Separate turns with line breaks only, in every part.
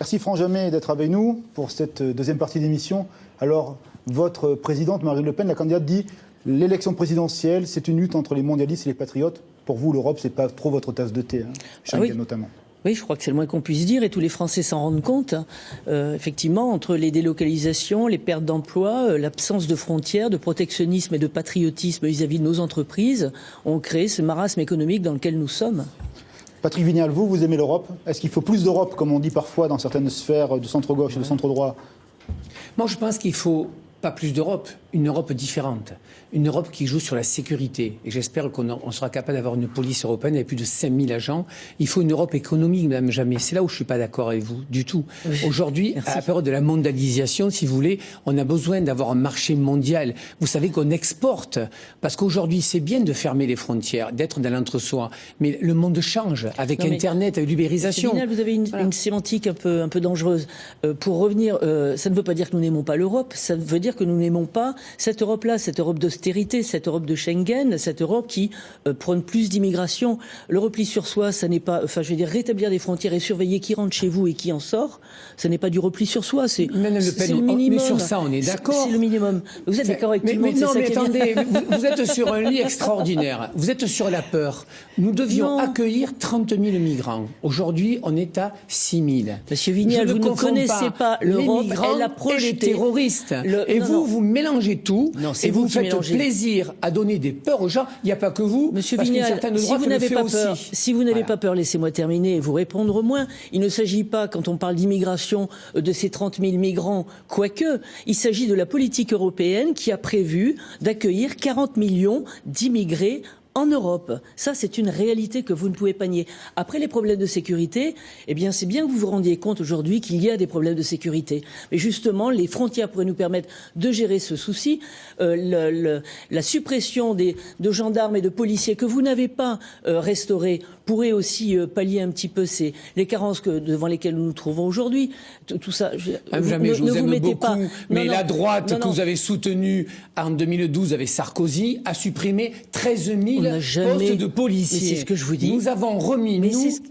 Merci Franck Jammet d'être avec nous pour cette deuxième partie d'émission. Alors, votre présidente Marine Le Pen, la candidate, dit l'élection présidentielle, c'est une lutte entre les mondialistes et les patriotes. Pour vous, l'Europe, c'est pas trop votre tasse de thé, Schengen notamment.
Oui, je crois que c'est le moins qu'on puisse dire, et tous les Français s'en rendent compte. Effectivement, entre les délocalisations, les pertes d'emplois, l'absence de frontières, de protectionnisme et de patriotisme vis-à-vis de nos entreprises, ont créé ce marasme économique dans lequel nous sommes.
Patrick Vignal, vous aimez l'Europe. Est-ce qu'il faut plus d'Europe, comme on dit parfois dans certaines sphères de centre-gauche et de centre-droit?
Moi, je pense qu'il faut pas plus d'Europe, une Europe différente. Une Europe qui joue sur la sécurité. Et j'espère qu'on sera capable d'avoir une police européenne avec plus de 5000 agents. Il faut une Europe économique, Madame Jammet. C'est là où je ne suis pas d'accord avec vous, du tout. Oui. Aujourd'hui, à la période de la mondialisation, si vous voulez, on a besoin d'avoir un marché mondial. Vous savez qu'on exporte. Parce qu'aujourd'hui, c'est bien de fermer les frontières, d'être dans l'entre-soi. Mais le monde change avec Internet, avec l'ubérisation.
Vous avez une sémantique un peu dangereuse. Pour revenir, ça ne veut pas dire que nous n'aimons pas l'Europe. Ça veut dire que nous n'aimons pas cette Europe-là, cette Europe d'austérité, cette Europe de Schengen, cette Europe qui prône plus d'immigration. Le repli sur soi, ça n'est pas, rétablir des frontières et surveiller qui rentre chez vous et qui en sort, ça n'est pas du repli sur soi, c'est le minimum.
Mais sur ça, on est d'accord.
C'est le minimum. Vous êtes d'accord avec tout le monde?
Non, mais attendez, vous êtes sur un lit extraordinaire. Vous êtes sur la peur. Nous devions accueillir 30 000 migrants. Aujourd'hui, on est à 6 000.
Monsieur Vignal, vous ne connaissez pas l'Europe, elle a projeté
les terroristes. Vous mélangez tout et vous faites plaisir à donner des peurs aux gens. Il n'y a pas que vous.
Monsieur Vignal, si vous n'avez pas peur, laissez-moi terminer et vous répondre au moins. Il ne s'agit pas, quand on parle d'immigration, de ces 30 000 migrants, quoique. Il s'agit de la politique européenne qui a prévu d'accueillir 40 millions d'immigrés en Europe. Ça, c'est une réalité que vous ne pouvez pas nier. Après les problèmes de sécurité, eh bien, c'est bien que vous vous rendiez compte aujourd'hui qu'il y a des problèmes de sécurité. Mais justement, les frontières pourraient nous permettre de gérer ce souci. La suppression de gendarmes et de policiers que vous n'avez pas restaurés pourrait aussi pallier un petit peu les carences devant lesquelles nous nous trouvons aujourd'hui. Tout ça,
je vous aime beaucoup, mais la droite que vous avez soutenue en 2012 avec Sarkozy a supprimé 13 000 postes de policiers.
Mais c'est ce que je vous dis.
Nous avons remis,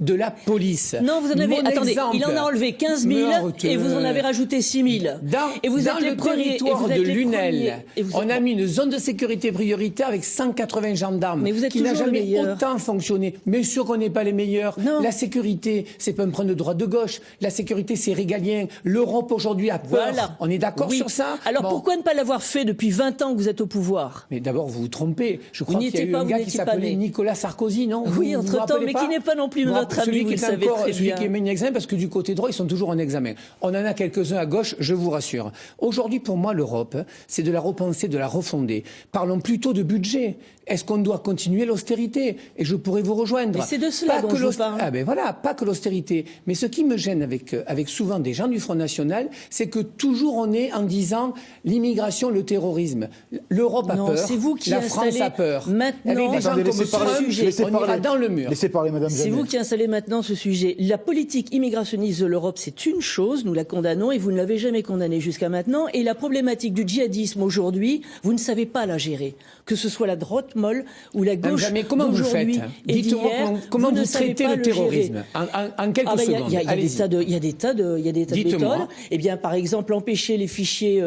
de la police.
Non, vous en avez... Attendez, il en a enlevé 15 000 et vous en avez rajouté 6 000.
Et vous êtes le territoire de Lunel, on a mis une zone de sécurité prioritaire avec 180 gendarmes qui n'a jamais autant fonctionné. Mais sûr qu'on n'est pas les meilleurs. Non. La sécurité, c'est pas un problème de droite de gauche. La sécurité, c'est régalien. L'Europe aujourd'hui a peur. Voilà. On est d'accord sur ça?
Alors pourquoi ne pas l'avoir fait depuis 20 ans que vous êtes au pouvoir?
Mais d'abord, vous vous trompez. Je crois qu'il y a eu un gars qui s'appelait Nicolas Sarkozy, non?
Oui, entre-temps, mais qui n'est pas non plus notre ami, vous le savez très bien.
Celui qui est mis en examen, parce que du côté droit, ils sont toujours en examen. On en a quelques-uns à gauche, je vous rassure. Aujourd'hui, pour moi, l'Europe, c'est de la repenser, de la refonder. Parlons plutôt de budget. Est-ce qu'on doit continuer l'austérité? Et je pourrais vous rejoindre.
Mais c'est de cela dont je parle.
Ah ben voilà, pas que l'austérité. Mais ce qui me gêne avec souvent des gens du Front National, c'est que toujours on est en disant l'immigration, le terrorisme. L'Europe a peur,
c'est vous qui
la France a peur.
Maintenant,
avec des gens comme Trump, on ira dans le mur.
Laissez parler, Madame Jammet.
C'est vous qui installez maintenant ce sujet. La politique immigrationniste de l'Europe, c'est une chose, nous la condamnons et vous ne l'avez jamais condamnée jusqu'à maintenant. Et la problématique du djihadisme aujourd'hui, vous ne savez pas la gérer. Que ce soit la droite molle ou la gauche
comment vous faites? Dites-moi comment vous traitez le terrorisme en quelques secondes.
Il y a des tas de méthodes. Eh bien, par exemple, empêcher les fichiers,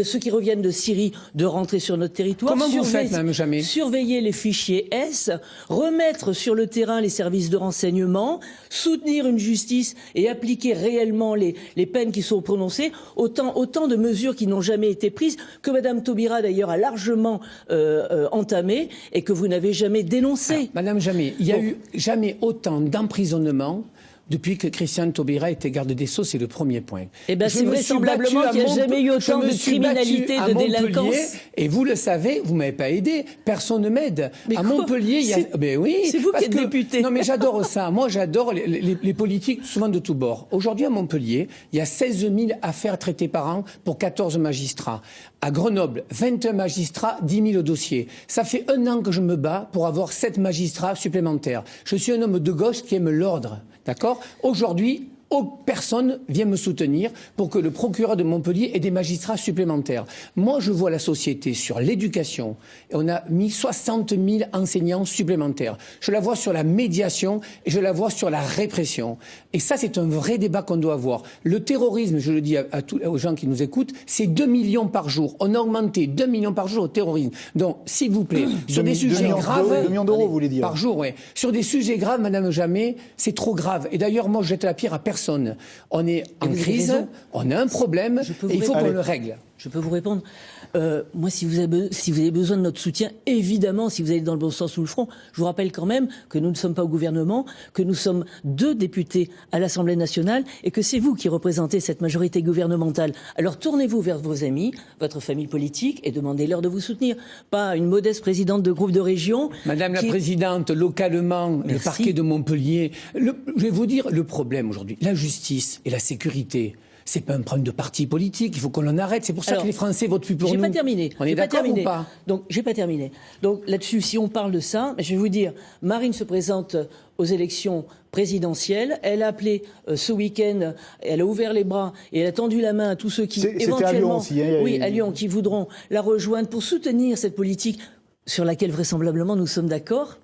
ceux qui reviennent de Syrie, de rentrer sur notre territoire.
Comment vous faites, Mme Jammet?
Surveiller les fichiers S, remettre sur le terrain les services de renseignement, soutenir une justice et appliquer réellement les peines qui sont prononcées. Autant de mesures qui n'ont jamais été prises, que Mme Taubira d'ailleurs a largement entamé et que vous n'avez jamais dénoncé.
Madame Jammet, il n'y a eu jamais autant d'emprisonnement depuis que Christiane Taubira était garde des Sceaux, c'est le premier point.
Eh bien, c'est vraisemblablement qu'il n'y a jamais eu autant de criminalité, de délinquance.
Et vous le savez, vous ne m'avez pas aidé. Personne ne m'aide. À Montpellier, il y a...
Mais oui, c'est vous qui êtes député.
Non, mais j'adore ça. Moi, j'adore les politiques, souvent de tous bords. Aujourd'hui, à Montpellier, il y a 16 000 affaires traitées par an pour 14 magistrats. À Grenoble, 21 magistrats, 10 000 dossiers. Ça fait 1 an que je me bats pour avoir 7 magistrats supplémentaires. Je suis un homme de gauche qui aime l'ordre. D'accord? Aujourd'hui, personne vient me soutenir pour que le procureur de Montpellier ait des magistrats supplémentaires. Moi, je vois la société sur l'éducation. Et on a mis 60 000 enseignants supplémentaires. Je la vois sur la médiation et je la vois sur la répression. Et ça, c'est un vrai débat qu'on doit avoir. Le terrorisme, je le dis aux gens qui nous écoutent, c'est 2 millions par jour. On a augmenté 2 millions par jour au terrorisme. Donc, s'il vous plaît, sur des sujets graves...
2 millions d'euros, vous voulez dire.
Par jour, oui. Sur des sujets graves, Madame Jamet, c'est trop grave. Et d'ailleurs, moi, je jette la pierre à personne. On est en crise, on a un problème, et il faut qu'on le règle.
Je peux vous répondre. Moi, si vous avez besoin de notre soutien, évidemment, si vous allez dans le bon sens ou le front, je vous rappelle quand même que nous ne sommes pas au gouvernement, que nous sommes 2 députés à l'Assemblée nationale et que c'est vous qui représentez cette majorité gouvernementale. Alors tournez-vous vers vos amis, votre famille politique et demandez-leur de vous soutenir. Pas une modeste présidente de groupe de région.
Madame la Présidente, localement, le parquet de Montpellier, je vais vous dire le problème aujourd'hui, la justice et la sécurité. C'est pas un problème de parti politique, il faut qu'on en arrête. C'est pour ça que les Français votent plus pour nous.
J'ai pas terminé.
On est d'accord ou pas?
Donc, j'ai pas terminé. Donc, là-dessus, si on parle de ça, je vais vous dire, Marine se présente aux élections présidentielles. Elle a appelé ce week-end, elle a ouvert les bras et elle a tendu la main à tous ceux qui, éventuellement,
à Lyon aussi, hein,
oui, à Lyon, qui voudront la rejoindre pour soutenir cette politique sur laquelle vraisemblablement nous sommes d'accord.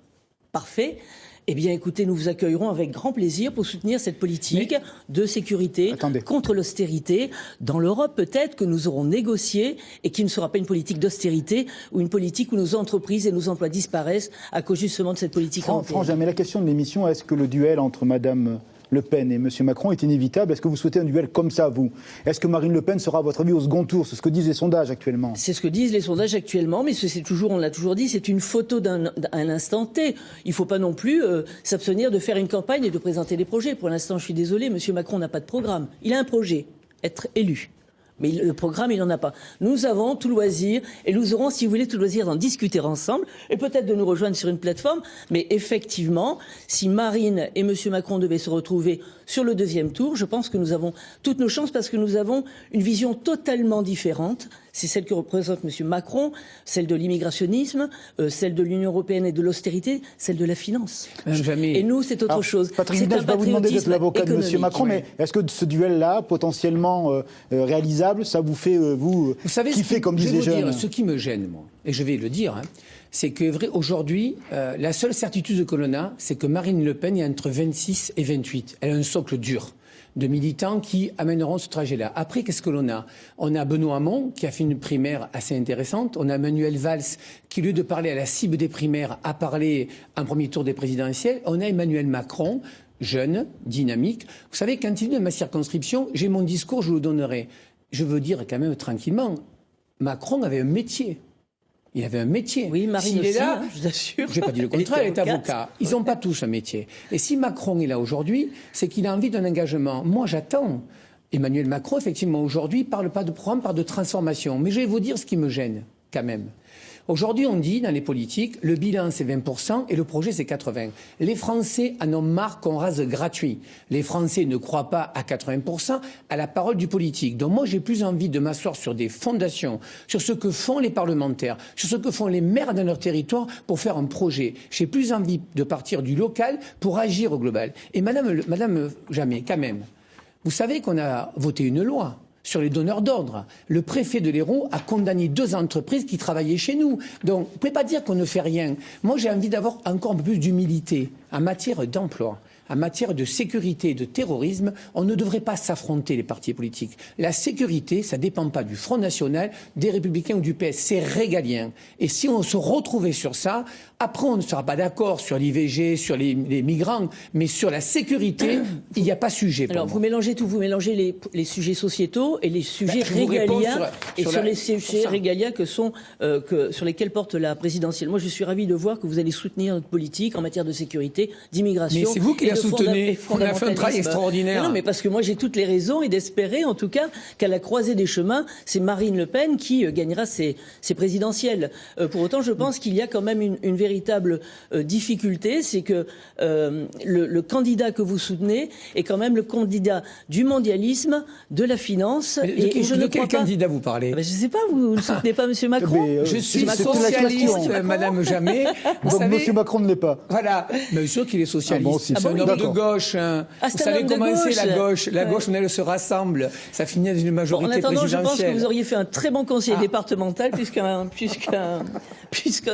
Parfait. Eh bien, écoutez, nous vous accueillerons avec grand plaisir pour soutenir cette politique de sécurité contre l'austérité. Dans l'Europe, peut-être que nous aurons négocié et qui ne sera pas une politique d'austérité ou une politique où nos entreprises et nos emplois disparaissent à cause justement de cette politique européenne.
Franchement, jamais la question de l'émission, est-ce que le duel entre Madame Le Pen et M. Macron est inévitable? Est-ce que vous souhaitez un duel comme ça, vous? Est-ce que Marine Le Pen sera, à votre avis, au second tour? C'est ce que disent les sondages actuellement.
C'est ce que disent les sondages actuellement, mais c'est toujours, on l'a toujours dit, c'est une photo d'un instant T. Il ne faut pas non plus s'abstenir de faire une campagne et de présenter des projets. Pour l'instant, je suis désolé, M. Macron n'a pas de programme. Il a un projet, être élu. Mais le programme, il n'en a pas. Nous avons tout loisir, et nous aurons, si vous voulez, tout loisir d'en discuter ensemble, et peut-être de nous rejoindre sur une plateforme. Mais effectivement, si Marine et M. Macron devaient se retrouver sur le 2e tour, je pense que nous avons toutes nos chances parce que nous avons une vision totalement différente. C'est celle que représente M. Macron, celle de l'immigrationnisme, celle de l'Union européenne et de l'austérité, celle de la finance. Et nous, c'est autre chose.
Patrick Vidal, je vais vous demander d'être l'avocat de M. Macron, mais est-ce que ce duel-là, potentiellement réalisable, ça vous fait, vous savez, kiffer, comme disent les jeunes?
Ce qui me gêne, moi, et je vais le dire, c'est que aujourd'hui, la seule certitude que l'on a, c'est que Marine Le Pen est entre 26 et 28. Elle a un socle dur de militants qui amèneront ce trajet-là. Après, qu'est-ce que l'on a? On a Benoît Hamon, qui a fait une primaire assez intéressante. On a Manuel Valls, qui, au lieu de parler à la cible des primaires, a parlé en premier tour des présidentielles. On a Emmanuel Macron, jeune, dynamique. Vous savez, quand il vient de ma circonscription, j'ai mon discours, je vous le donnerai. Je veux dire quand même tranquillement, Macron avait un métier. Il avait un métier.
Oui, Marine aussi, là, je vous assure.
Je n'ai pas dit le contraire, elle est avocat. Ils n'ont pas tous un métier. Et si Macron est là aujourd'hui, c'est qu'il a envie d'un engagement. Moi, j'attends. Emmanuel Macron, effectivement, aujourd'hui, parle pas de programme, parle de transformation. Mais je vais vous dire ce qui me gêne, quand même. Aujourd'hui, on dit, dans les politiques, le bilan, c'est 20% et le projet, c'est 80%. Les Français en ont marre qu'on rase gratuit. Les Français ne croient pas à 80% à la parole du politique. Donc moi, j'ai plus envie de m'asseoir sur des fondations, sur ce que font les parlementaires, sur ce que font les maires dans leur territoire pour faire un projet. J'ai plus envie de partir du local pour agir au global. Et Madame Jamet, quand même, vous savez qu'on a voté une loi sur les donneurs d'ordre. Le préfet de l'Hérault a condamné 2 entreprises qui travaillaient chez nous. Donc, vous ne pouvez pas dire qu'on ne fait rien. Moi, j'ai envie d'avoir encore un peu plus d'humilité en matière d'emploi. En matière de sécurité et de terrorisme, on ne devrait pas s'affronter, les partis politiques. La sécurité, ça ne dépend pas du Front National, des Républicains ou du PS. C'est régalien. Et si on se retrouvait sur ça, après, on ne sera pas d'accord sur l'IVG, sur les migrants, mais sur la sécurité, il n'y a pas sujet pour
moi. Vous mélangez tout. Vous mélangez les sujets sociétaux et les sujets régaliens. Sur les sujets régaliens sur lesquels porte la présidentielle. Moi, je suis ravi de voir que vous allez soutenir notre politique en matière de sécurité, d'immigration.
Mais c'est vous qui la soutenez. On a fait un travail extraordinaire.
Non, mais parce que moi, j'ai toutes les raisons et d'espérer, en tout cas, qu'à la croisée des chemins, c'est Marine Le Pen qui gagnera ces présidentielles. Pour autant, je pense qu'il y a quand même une véritable difficulté, c'est que le candidat que vous soutenez est quand même le candidat du mondialisme, de la finance.
De quel candidat vous parlez?
Je ne sais pas, vous ne soutenez pas M. Macron?
Je suis socialiste, Madame Jamet.
Donc M. Macron ne l'est pas.
Voilà. Mais sûr qu'il est socialiste.
Ah bon,
homme de gauche. Vous savez comment c'est la gauche. La gauche, elle se rassemble. Ça finit dans une majorité présidentielle.
En attendant, je pense que vous auriez fait un très bon conseiller départemental puisqu'un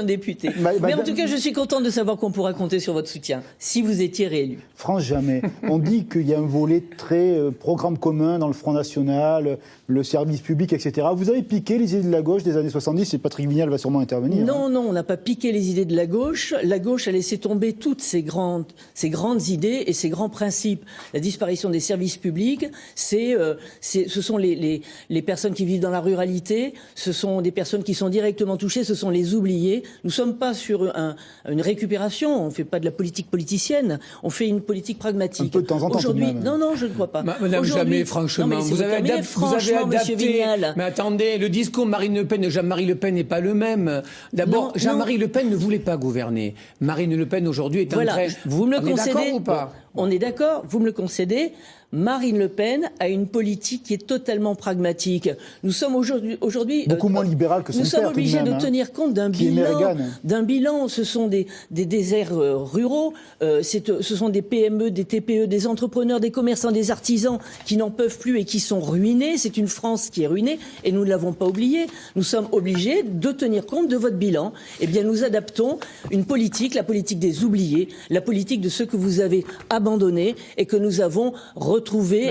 député. Mais en tout cas, je suis contente de savoir qu'on pourra compter sur votre soutien si vous étiez réélu.
France jamais. On dit qu'il y a un volet très programme commun dans le Front National, le service public, etc. Vous avez piqué les idées de la gauche des années 70, et Patrick Vignal va sûrement intervenir.
Non, on n'a pas piqué les idées de la gauche. La gauche a laissé tomber toutes ces grandes idées et ces grands principes. La disparition des services publics, ce sont les personnes qui vivent dans la ruralité, ce sont des personnes qui sont directement touchées, ce sont les oubliés. Nous ne sommes pas sur une récupération, on ne fait pas de la politique politicienne, on fait une politique pragmatique.
Un peu de temps en temps.
Aujourd'hui, non, je ne crois pas.
Madame Jamais, franchement, vous avez adapté. Mais attendez, le discours Marine Le Pen de Jean-Marie Le Pen n'est pas le même. D'abord, Jean-Marie Le Pen ne voulait pas gouverner. Marine Le Pen aujourd'hui est en train.
Vous me le concédez.
On est d'accord ou pas ?
On est d'accord, vous me le concédez. Marine Le Pen a une politique qui est totalement pragmatique. Nous sommes aujourd'hui
beaucoup moins libéral que son père.
Nous sommes obligés de tenir compte d'un bilan. Ce sont des déserts ruraux, ce sont des PME, des TPE, des entrepreneurs, des commerçants, des artisans qui n'en peuvent plus et qui sont ruinés. C'est une France qui est ruinée et nous ne l'avons pas oublié. Nous sommes obligés de tenir compte de votre bilan. Eh bien, nous adaptons une politique, la politique des oubliés, la politique de ceux que vous avez abandonnés et que nous avons retrouvés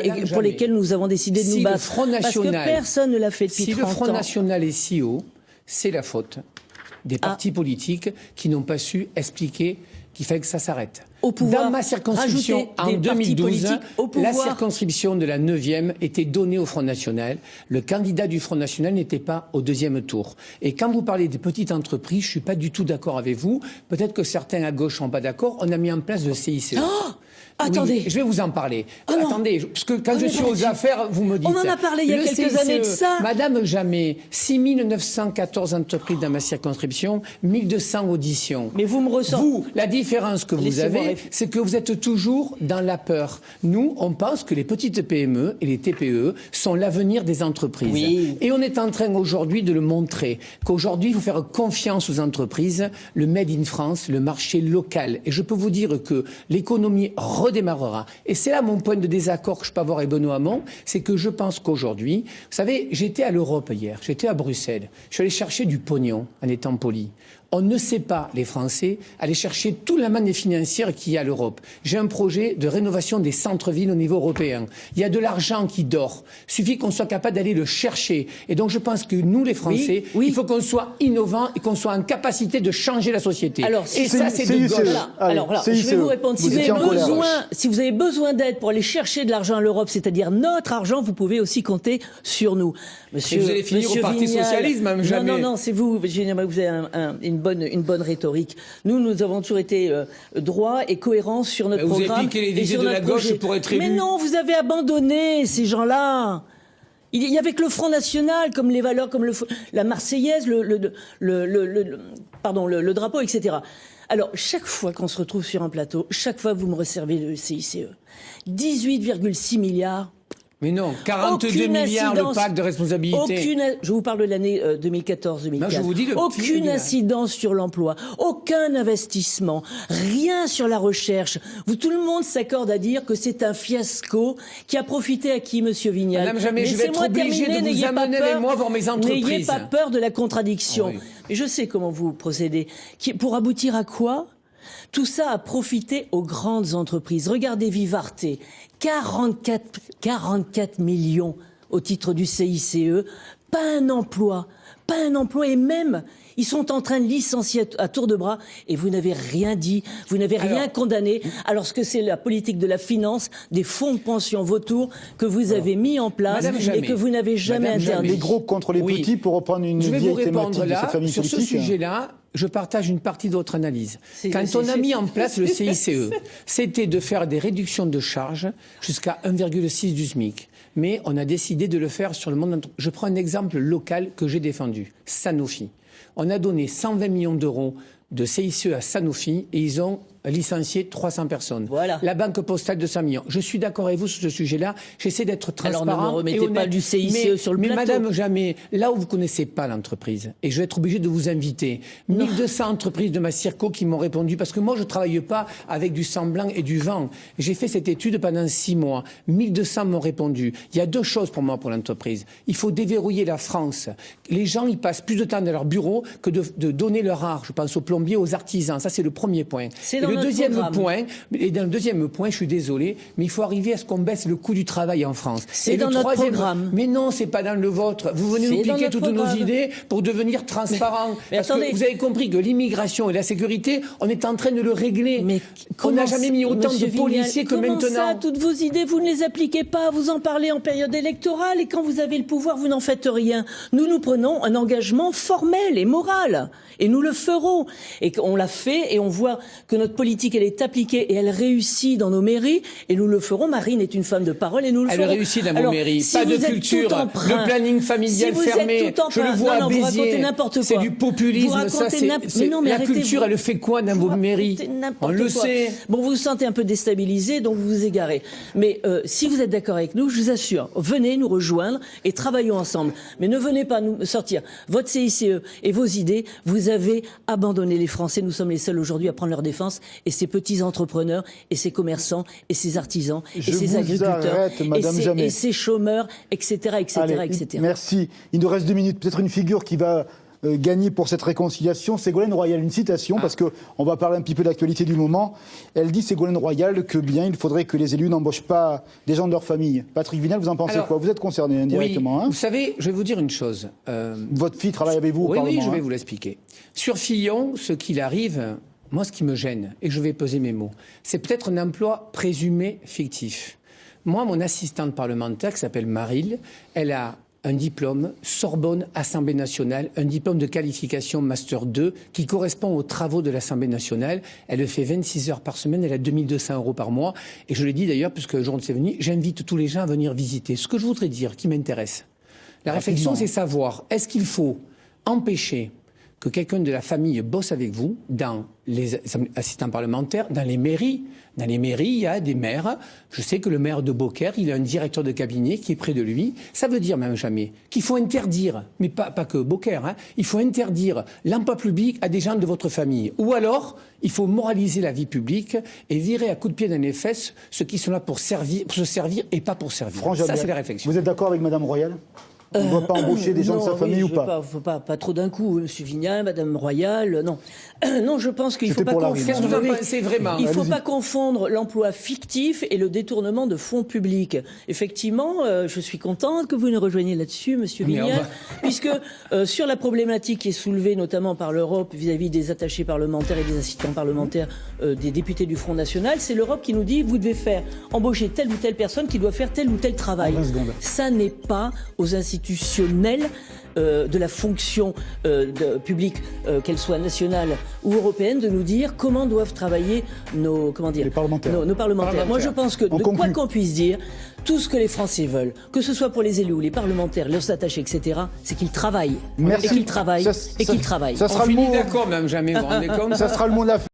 et pour lesquels nous avons décidé de nous battre. Parce que personne ne l'a fait depuis 30 ans.
Si le Front National est si haut, c'est la faute des partis politiques qui n'ont pas su expliquer qu'il fallait que ça s'arrête. Dans ma circonscription, en 2012, la circonscription de la 9e était donnée au Front National. Le candidat du Front National n'était pas au deuxième tour. Et quand vous parlez des petites entreprises, je ne suis pas du tout d'accord avec vous. Peut-être que certains à gauche ne sont pas d'accord. On a mis en place le CICE.
Attendez.
Oui, je vais vous en parler. Attendez, parce que quand je suis aux affaires, vous me dites...
On en a parlé il y a quelques années de ça.
Madame Jamais, 6 914 entreprises dans ma circonscription, 1200 auditions.
Mais vous me ressentez...
Vous, la différence que vous avez, c'est que vous êtes toujours dans la peur. Nous, on pense que les petites PME et les TPE sont l'avenir des entreprises.
Oui.
Et on est en train aujourd'hui de le montrer, qu'aujourd'hui, il faut faire confiance aux entreprises, le Made in France, le marché local. Et je peux vous dire que l'économie redémarrera. Et c'est là mon point de désaccord que je peux avoir avec Benoît Hamon, c'est que je pense qu'aujourd'hui, vous savez, j'étais à l'Europe hier, j'étais à Bruxelles, je suis allé chercher du pognon en étant poli. On ne sait pas, les Français, aller chercher toute la manne financière qu'il y a à l'Europe. J'ai un projet de rénovation des centres-villes au niveau européen. Il y a de l'argent qui dort. Il suffit qu'on soit capable d'aller le chercher. Et donc je pense que nous, les Français, il faut qu'on soit innovants et qu'on soit en capacité de changer la société.
Alors,
et ça, c'est de gauche.
Alors là, je vais vous répondre. Si vous avez besoin d'aide pour aller chercher de l'argent à l'Europe, c'est-à-dire notre argent, vous pouvez aussi compter sur nous.
Monsieur, et vous allez finir au Parti Socialiste, même jamais.
Non, c'est vous, Virginie, vous avez une bonne rhétorique. Nous avons toujours été droits et cohérents sur notre programme.
Vous avez piqué les idées de la gauche pour être élu.
Mais non, vous avez abandonné ces gens-là. Il y avait que le Front National, comme les valeurs, comme la Marseillaise, le drapeau, etc. Alors, chaque fois qu'on se retrouve sur un plateau, chaque fois vous me resservez le CICE. 18,6 milliards.
Mais non, 42 milliards le pacte de responsabilité.
Je vous parle de l'année 2014-2015.
Non, je vous dis
aucune incidence sur l'emploi, aucun investissement, rien sur la recherche. Tout le monde s'accorde à dire que c'est un fiasco qui a profité à qui, Monsieur Vignal?
Madame Jamais, je vais être obligé de vous amener avec moi voir mes entreprises.
N'ayez pas peur de la contradiction. Oui. Mais je sais comment vous procédez. Pour aboutir à quoi? Tout ça a profité aux grandes entreprises. Regardez Vivarte, 44 millions au titre du CICE, pas un emploi, et même ils sont en train de licencier à tour de bras et vous n'avez rien dit, vous n'avez rien condamné, alors que c'est la politique de la finance, des fonds de pension vautours que vous avez mis en place et que vous n'avez jamais interdit.
Les gros contre les petits, pour reprendre une vieille thématique de cette famille politique.
Sur ce sujet-là, je partage une partie de votre analyse. Quand on a mis en place le CICE, c'était de faire des réductions de charges jusqu'à 1,6 du SMIC. Mais on a décidé de le faire sur le monde entier. Je prends un exemple local que j'ai défendu, Sanofi. On a donné 120 millions d'euros de CICE à Sanofi et ils ont licencié 300 personnes.
Voilà.
La banque postale 200 millions. Je suis d'accord avec vous sur ce sujet-là. J'essaie d'être transparent.
Alors ne me remettez pas du CICE sur le plateau.
Mais Madame Jamais, là où vous connaissez pas l'entreprise, et je vais être obligé de vous inviter, 1200 entreprises de ma Circo qui m'ont répondu, parce que moi je travaille pas avec du sang blanc et du vent. J'ai fait cette étude pendant 6 mois. 1200 m'ont répondu. Il y a 2 choses pour moi pour l'entreprise. Il faut déverrouiller la France. Les gens, ils passent plus de temps dans leur bureau que de donner leur art. Je pense aux plombiers, aux artisans. Ça, c'est le premier point.
Et dans le
deuxième point, je suis désolé, mais il faut arriver à ce qu'on baisse le coût du travail en France.
C'est dans notre programme.
Mais non, c'est pas dans le vôtre. Vous venez nous piquer toutes nos idées pour devenir transparent. Parce que vous avez compris que l'immigration et la sécurité, on est en train de le régler.
Mais
on n'a jamais mis autant de policiers que maintenant.
Comment ça, toutes vos idées, vous ne les appliquez pas, vous en parlez en période électorale et quand vous avez le pouvoir, vous n'en faites rien. Nous prenons un engagement formel et moral. Et nous le ferons. Et on l'a fait et on voit que notre politique, elle est appliquée et elle réussit dans nos mairies. Et nous le ferons. Marine est une femme de parole et nous le ferons.
Elle réussit dans nos mairies.
Si
pas de culture. Le planning familial fermé. Je le vois à Béziers. C'est du populisme. La culture, elle fait quoi dans vos mairies? On le sait.
Bon, vous vous sentez un peu déstabilisé, donc vous vous égarez. Mais si vous êtes d'accord avec nous, je vous assure, venez nous rejoindre et travaillons ensemble. Mais ne venez pas nous sortir votre CICE et vos idées. Vous avez abandonné les Français. Nous sommes les seuls aujourd'hui à prendre leur défense. Et ces petits entrepreneurs, et ces commerçants, et ces artisans, et ces agriculteurs, et ces chômeurs, etc., etc., etc.
Merci. Il nous reste 2 minutes. Peut-être une figure qui va gagner pour cette réconciliation. Ségolène Royal, une citation, parce qu'on va parler un petit peu de l'actualité du moment. Elle dit, Ségolène Royal, que bien, il faudrait que les élus n'embauchent pas des gens de leur famille. Patrick Vinal, vous en pensez quoi? Vous êtes concerné indirectement.
Oui, vous savez, je vais vous dire une chose.
Votre fille travaille avec vous au Parlement.
Oui, je vais vous l'expliquer. Sur Fillon, ce qu'il arrive, moi, ce qui me gêne, et je vais peser mes mots, c'est peut-être un emploi présumé fictif. Moi, mon assistante parlementaire, qui s'appelle Maril, elle a un diplôme Sorbonne Assemblée nationale, un diplôme de qualification Master 2 qui correspond aux travaux de l'Assemblée nationale. Elle fait 26 heures par semaine, elle a 2200 € par mois. Et je l'ai dit d'ailleurs, puisque le jour de c'est venu, j'invite tous les gens à venir visiter. Ce que je voudrais dire, qui m'intéresse, la réflexion, c'est savoir, est-ce qu'il faut empêcher que quelqu'un de la famille bosse avec vous dans les assistants parlementaires, dans les mairies. Dans les mairies, il y a des maires. Je sais que le maire de Beaucaire, il a un directeur de cabinet qui est près de lui. Ça veut dire, même jamais, qu'il faut interdire, mais pas que Beaucaire, il faut interdire l'emploi public à des gens de votre famille. Ou alors, il faut moraliser la vie publique et virer à coups de pied dans les fesses ceux qui sont là pour se servir et pas pour servir. Ça, c'est la réflexion.
Vous êtes d'accord avec Madame Royal ? On ne doit pas embaucher des gens de sa famille ou pas?
Pas trop d'un coup, M. Vignal, Madame Royal, non. Non, je pense qu'il ne faut pas confondre. Il faut pas confondre l'emploi fictif et le détournement de fonds publics. Effectivement, je suis contente que vous nous rejoigniez là-dessus, M. Vignal, puisque sur la problématique qui est soulevée notamment par l'Europe vis-à-vis des attachés parlementaires et des assistants parlementaires des députés du Front National, c'est l'Europe qui nous dit vous devez embaucher telle ou telle personne qui doit faire tel ou tel travail. Ça n'est pas aux institutionnels de la fonction publique, qu'elle soit nationale ou européenne, de nous dire comment doivent travailler nos parlementaires. Moi, je pense que, quoi qu'on puisse dire, tout ce que les Français veulent, que ce soit pour les élus ou les parlementaires, leurs attachés, etc., c'est qu'ils travaillent.
Merci.
Et qu'ils travaillent.
Ça sera
on finit d'accord, même jamais, vous vous rendez compte.
Ça sera le mot de la fin.